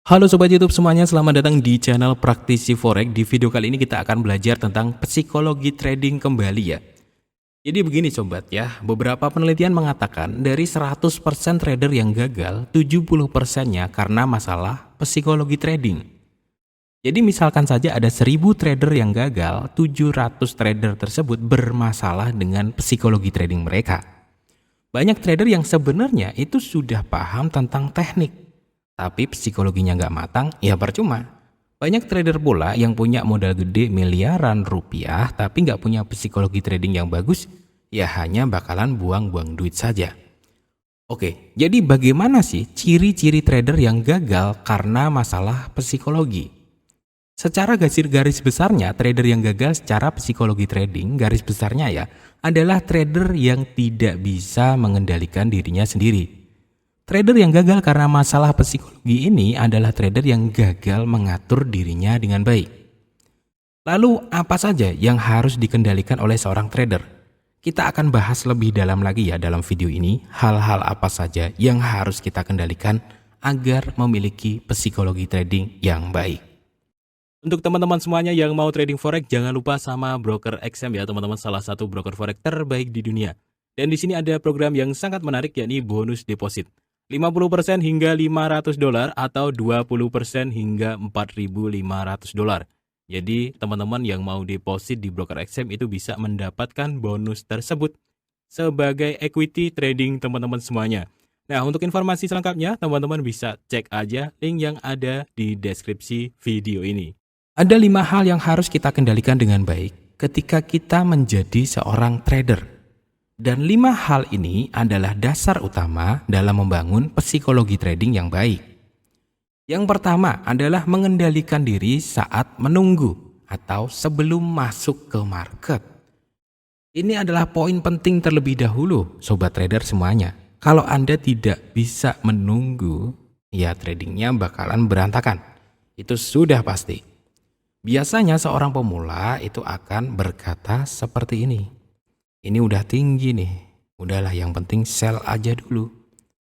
Halo Sobat YouTube semuanya, selamat datang di channel Praktisi Forex. Di video kali ini kita akan belajar tentang psikologi trading kembali ya. Jadi begini Sobat ya, beberapa penelitian mengatakan dari 100% trader yang gagal, 70%-nya karena masalah psikologi trading. Jadi misalkan saja ada 1000 trader yang gagal, 700 trader tersebut bermasalah dengan psikologi trading mereka. Banyak trader yang sebenarnya itu sudah paham tentang teknik, tapi psikologinya nggak matang, ya percuma. Banyak trader pula yang punya modal gede miliaran rupiah, tapi nggak punya psikologi trading yang bagus, ya hanya bakalan buang-buang duit saja. Oke, jadi bagaimana sih ciri-ciri trader yang gagal karena masalah psikologi? Secara garis besarnya, trader yang gagal secara psikologi trading, garis besarnya ya, adalah trader yang tidak bisa mengendalikan dirinya sendiri. Trader yang gagal karena masalah psikologi ini adalah trader yang gagal mengatur dirinya dengan baik. Lalu apa saja yang harus dikendalikan oleh seorang trader? Kita akan bahas lebih dalam lagi ya dalam video ini, hal-hal apa saja yang harus kita kendalikan agar memiliki psikologi trading yang baik. Untuk teman-teman semuanya yang mau trading forex, jangan lupa sama broker XM ya teman-teman, salah satu broker forex terbaik di dunia. Dan di sini ada program yang sangat menarik, yakni bonus deposit. 50% hingga $500 atau 20% hingga $4.500. Jadi teman-teman yang mau deposit di broker XM itu bisa mendapatkan bonus tersebut sebagai equity trading teman-teman semuanya. Nah, untuk informasi selengkapnya teman-teman bisa cek aja link yang ada di deskripsi video ini. Ada 5 hal yang harus kita kendalikan dengan baik ketika kita menjadi seorang trader. Dan 5 hal ini adalah dasar utama dalam membangun psikologi trading yang baik. Yang pertama adalah mengendalikan diri saat menunggu atau sebelum masuk ke market. Ini adalah poin penting terlebih dahulu, sobat trader semuanya. Kalau Anda tidak bisa menunggu, ya tradingnya bakalan berantakan. Itu sudah pasti. Biasanya seorang pemula itu akan berkata seperti ini. Ini udah tinggi nih, udahlah yang penting sell aja dulu.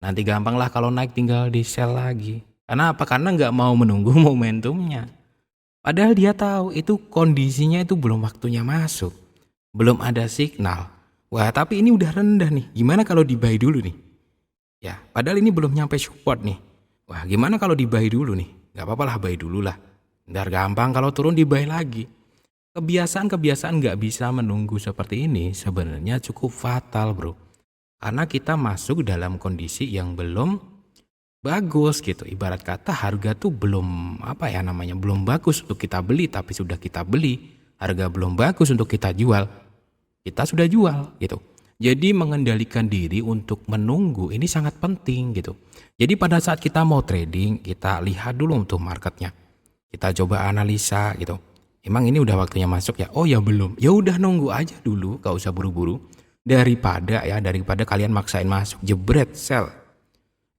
Nanti gampang lah kalau naik tinggal di sell lagi. Karena apa? Karena nggak mau menunggu momentumnya. Padahal dia tahu itu kondisinya itu belum waktunya masuk. Belum ada signal. Wah tapi ini udah rendah nih, gimana kalau di buy dulu nih? Ya padahal ini belum nyampe support nih. Wah gimana kalau di buy dulu nih? Gak apa-apa lah buy dulu lah. Ntar gampang kalau turun di buy lagi. Kebiasaan-kebiasaan nggak bisa menunggu seperti ini sebenarnya cukup fatal bro. Karena kita masuk dalam kondisi yang belum bagus gitu. Ibarat kata harga tuh belum belum bagus untuk kita beli, tapi sudah kita beli. Harga belum bagus untuk kita jual, kita sudah jual gitu. Jadi mengendalikan diri untuk menunggu ini sangat penting gitu. Jadi pada saat kita mau trading, kita lihat dulu untuk marketnya. Kita coba analisa gitu. Emang ini udah waktunya masuk ya? Oh ya belum. Ya udah nunggu aja dulu, gak usah buru-buru. Daripada kalian maksain masuk, jebret sell.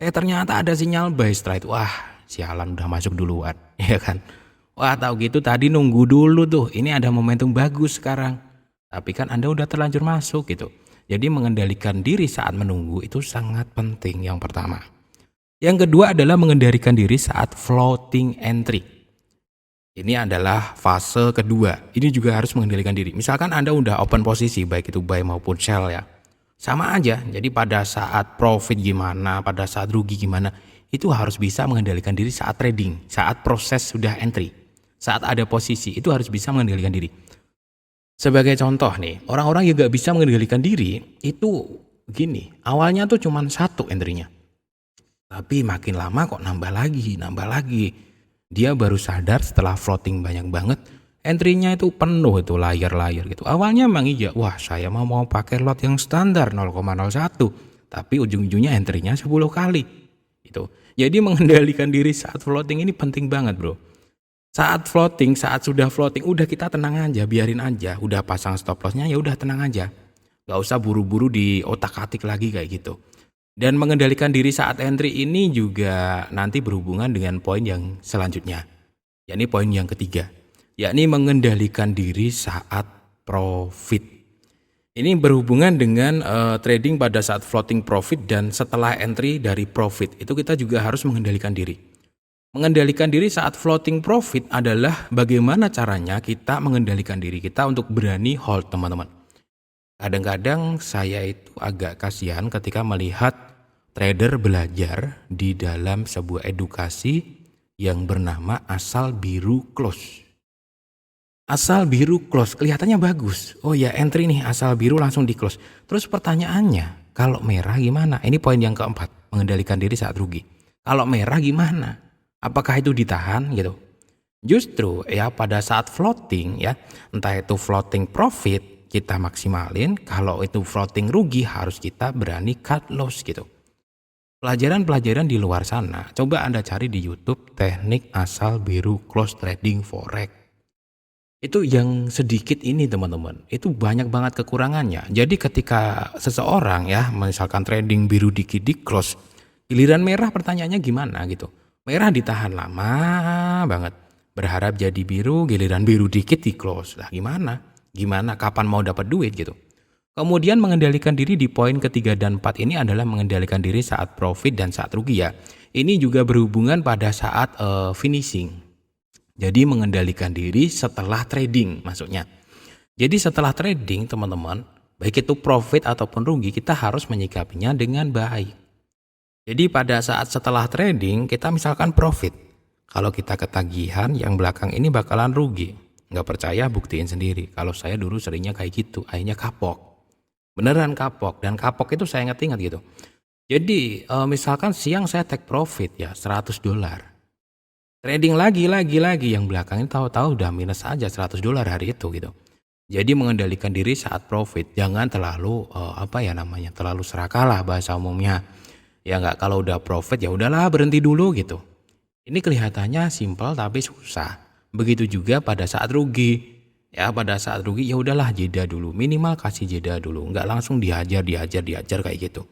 Ternyata ada sinyal buy strike. Wah, sialan udah masuk duluan, ya kan? Wah, tahu gitu tadi nunggu dulu tuh. Ini ada momentum bagus sekarang. Tapi kan Anda udah terlanjur masuk gitu. Jadi mengendalikan diri saat menunggu itu sangat penting yang pertama. Yang kedua adalah mengendalikan diri saat floating entry. Ini adalah fase kedua. Ini juga harus mengendalikan diri. Misalkan Anda udah open posisi, baik itu buy maupun sell ya. Sama aja. Jadi pada saat profit gimana, pada saat rugi gimana, itu harus bisa mengendalikan diri saat trading, saat proses sudah entry. Saat ada posisi, itu harus bisa mengendalikan diri. Sebagai contoh nih, orang-orang yang gak bisa mengendalikan diri, itu gini, awalnya tuh cuma 1 entry-nya. Tapi makin lama kok nambah lagi. Dia baru sadar setelah floating banyak banget, entry-nya itu penuh itu layar gitu. Awalnya emang iya, wah saya mau pakai lot yang standar 0,01, tapi ujung-ujungnya entry-nya 10 kali. Itu. Jadi mengendalikan diri saat floating ini penting banget bro. Saat sudah floating, udah kita tenang aja, biarin aja. Udah pasang stop loss-nya ya udah tenang aja. Gak usah buru-buru di otak-atik lagi kayak gitu. Dan mengendalikan diri saat entry ini juga nanti berhubungan dengan poin yang selanjutnya. Yakni poin yang ketiga. Yakni mengendalikan diri saat profit. Ini berhubungan dengan trading pada saat floating profit dan setelah entry dari profit. Itu kita juga harus mengendalikan diri. Mengendalikan diri saat floating profit adalah bagaimana caranya kita mengendalikan diri kita untuk berani hold, teman-teman. Kadang-kadang saya itu agak kasihan ketika melihat trader belajar di dalam sebuah edukasi yang bernama asal biru close. Asal biru close kelihatannya bagus. Oh ya, entry nih asal biru langsung di close. Terus pertanyaannya, kalau merah gimana? Ini poin yang keempat, mengendalikan diri saat rugi. Kalau merah gimana? Apakah itu ditahan gitu? Justru ya pada saat floating ya, entah itu floating profit kita maksimalin, kalau itu floating rugi harus kita berani cut loss gitu. Pelajaran-pelajaran di luar sana, coba Anda cari di YouTube teknik asal biru close trading forex. Itu yang sedikit ini teman-teman, itu banyak banget kekurangannya. Jadi ketika seseorang ya, misalkan trading biru dikit di close, giliran merah pertanyaannya gimana gitu. Merah ditahan lama banget, berharap jadi biru, giliran biru dikit di close. Lah gimana? Gimana kapan mau dapat duit gitu. Kemudian mengendalikan diri di poin ketiga dan 4 ini adalah mengendalikan diri saat profit dan saat rugi ya. Ini juga berhubungan pada saat finishing. Jadi mengendalikan diri setelah trading maksudnya. Jadi setelah trading teman-teman, baik itu profit ataupun rugi, kita harus menyikapinya dengan baik. Jadi pada saat setelah trading kita misalkan profit. Kalau kita ketagihan yang belakang ini bakalan rugi. Nggak percaya buktiin sendiri. Kalau saya dulu seringnya kayak gitu, akhirnya kapok. Beneran kapok, dan kapok itu saya ingat-ingat gitu. Jadi misalkan siang saya take profit ya $100. Trading lagi yang belakang ini tahu-tahu udah minus aja $100 hari itu gitu. Jadi mengendalikan diri saat profit, jangan terlalu terlalu serakah lah bahasa umumnya. Ya nggak, kalau udah profit ya udahlah berhenti dulu gitu. Ini kelihatannya simpel tapi susah. Begitu juga pada saat rugi. Ya pada saat rugi ya udahlah jeda dulu, minimal kasih jeda dulu, nggak langsung dihajar kayak gitu.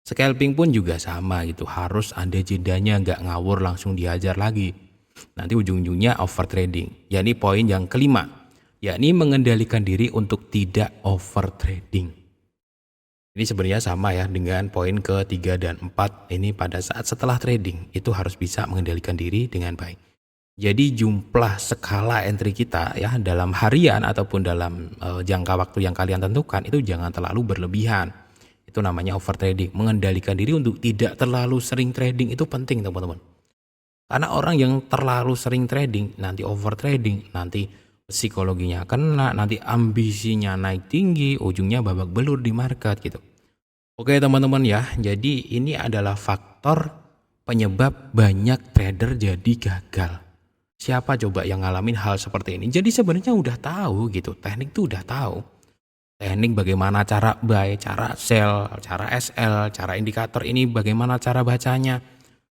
Scalping pun juga sama gitu, harus ada jedanya, nggak ngawur langsung dihajar lagi. Nanti ujung-ujungnya over trading. Yakni poin yang kelima, yakni mengendalikan diri untuk tidak over trading. Ini sebenarnya sama ya dengan poin ke-3 dan 4. Ini pada saat setelah trading itu harus bisa mengendalikan diri dengan baik. Jadi jumlah skala entry kita ya dalam harian ataupun dalam jangka waktu yang kalian tentukan itu jangan terlalu berlebihan. Itu namanya over trading. Mengendalikan diri untuk tidak terlalu sering trading itu penting teman-teman. Karena orang yang terlalu sering trading nanti over trading, nanti psikologinya kena, nanti ambisinya naik tinggi, ujungnya babak belur di market gitu. Oke teman-teman ya, jadi ini adalah faktor penyebab banyak trader jadi gagal. Siapa coba yang ngalamin hal seperti ini? Jadi sebenarnya udah tahu gitu, teknik tuh udah tahu. Teknik bagaimana cara buy, cara sell, cara SL, cara indikator ini bagaimana cara bacanya.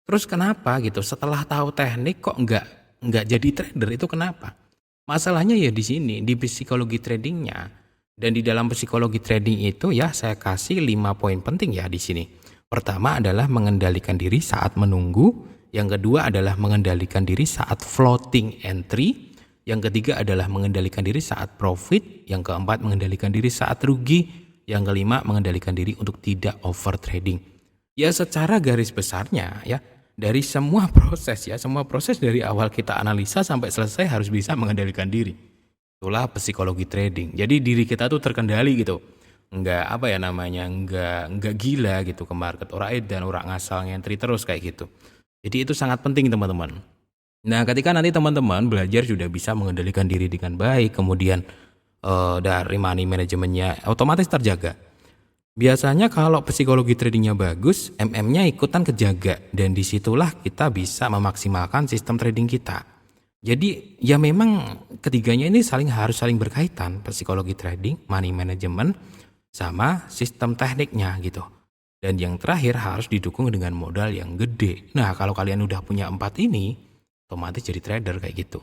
Terus kenapa gitu? Setelah tahu teknik kok nggak jadi trader, itu kenapa? Masalahnya ya di sini, di psikologi tradingnya. Dan di dalam psikologi trading itu ya saya kasih 5 poin penting ya di sini. Pertama adalah mengendalikan diri saat menunggu. Yang kedua adalah mengendalikan diri saat floating entry. Yang ketiga adalah mengendalikan diri saat profit. Yang keempat mengendalikan diri saat rugi. Yang kelima mengendalikan diri untuk tidak over trading. Ya secara garis besarnya ya dari semua proses dari awal kita analisa sampai selesai harus bisa mengendalikan diri. Itulah psikologi trading. Jadi diri kita tuh terkendali gitu. Enggak enggak gila gitu ke market. Orang edan, orang ngasal ngentri terus kayak gitu. Jadi itu sangat penting teman-teman. Nah ketika nanti teman-teman belajar sudah bisa mengendalikan diri dengan baik, kemudian dari money manajemennya otomatis terjaga. Biasanya kalau psikologi tradingnya bagus, MM-nya ikutan kejaga. Dan disitulah kita bisa memaksimalkan sistem trading kita. Jadi ya memang ketiganya ini harus saling berkaitan. Psikologi trading, money management, sama sistem tekniknya gitu. Dan yang terakhir harus didukung dengan modal yang gede. Nah kalau kalian udah punya 4 ini, otomatis jadi trader kayak gitu.